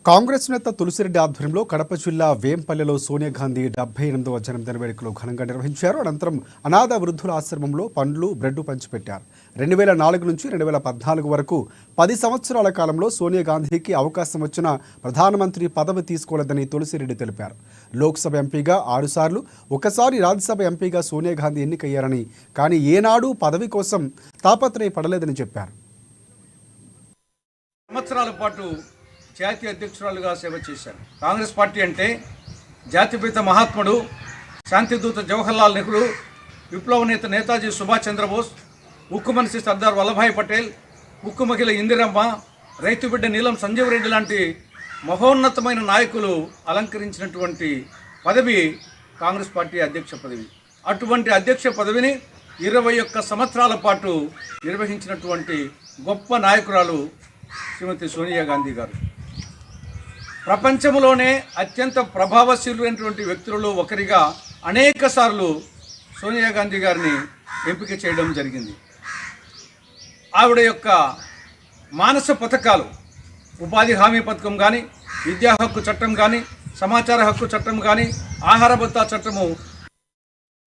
కాంగ్రెస్ నేత తులసిరెడ్డి ఆధ్వర్యంలో కడప జిల్లా వేంపల్లెలో సోనియా గాంధీ 78వ జన్మదిన వేడుకలు ఘనంగా నిర్వహించారు. అనంతరం అనాథ వృద్ధుల ఆశ్రమంలో పండ్లు, బ్రెడ్ పంచిపెట్టారు. 2004 నుంచి 2014 వరకు 10 సంవత్సరాల కాలంలో సోనియా గాంధీకి అవకాశం వచ్చిన ప్రధానమంత్రి పదవి తీసుకోలేదని తులసిరెడ్డి తెలిపారు. లోక్సభ ఎంపీగా 6 సార్లు, ఒకసారి రాజ్యసభ ఎంపీగా సోనియా గాంధీ ఎన్నికయ్యారని, కానీ ఏనాడు పదవి కోసం తాపత్రయపడలేదని చెప్పారు. సంవత్సరాల పాటు జాతీయ అధ్యక్షురాలుగా సేవ చేశారు. కాంగ్రెస్ పార్టీ అంటే జాతిపిత మహాత్ముడు, శాంతిదూత జవహర్లాల్ నెహ్రూ, విప్లవ నేత నేతాజీ సుభాష్ చంద్రబోస్, ఉక్కు మనిషి సర్దార్ వల్లభాయ్ పటేల్, ఉక్కు మహిళ ఇందిరమ్మ, రైతు బిడ్డ నీలం సంజీవ్ రెడ్డి లాంటి మహోన్నతమైన నాయకులు అలంకరించినటువంటి పదవి కాంగ్రెస్ పార్టీ అధ్యక్ష పదవి. అటువంటి అధ్యక్ష పదవిని 21 సంవత్సరాల పాటు నిర్వహించినటువంటి గొప్ప నాయకురాలు శ్రీమతి సోనియా గాంధీ గారు. ప్రపంచంలోనే అత్యంత ప్రభావశీలైనటువంటి వ్యక్తులలో ఒకరిగా అనేక సార్లు సోనియా గాంధీ గారిని ఎంపిక చేయడం జరిగింది. ఆవిడ యొక్క మానస పథకాలు, ఉపాధి హామీ పథకం కానీ, విద్యా హక్కు చట్టం కానీ, సమాచార హక్కు చట్టం కానీ, ఆహార భత్తా చట్టము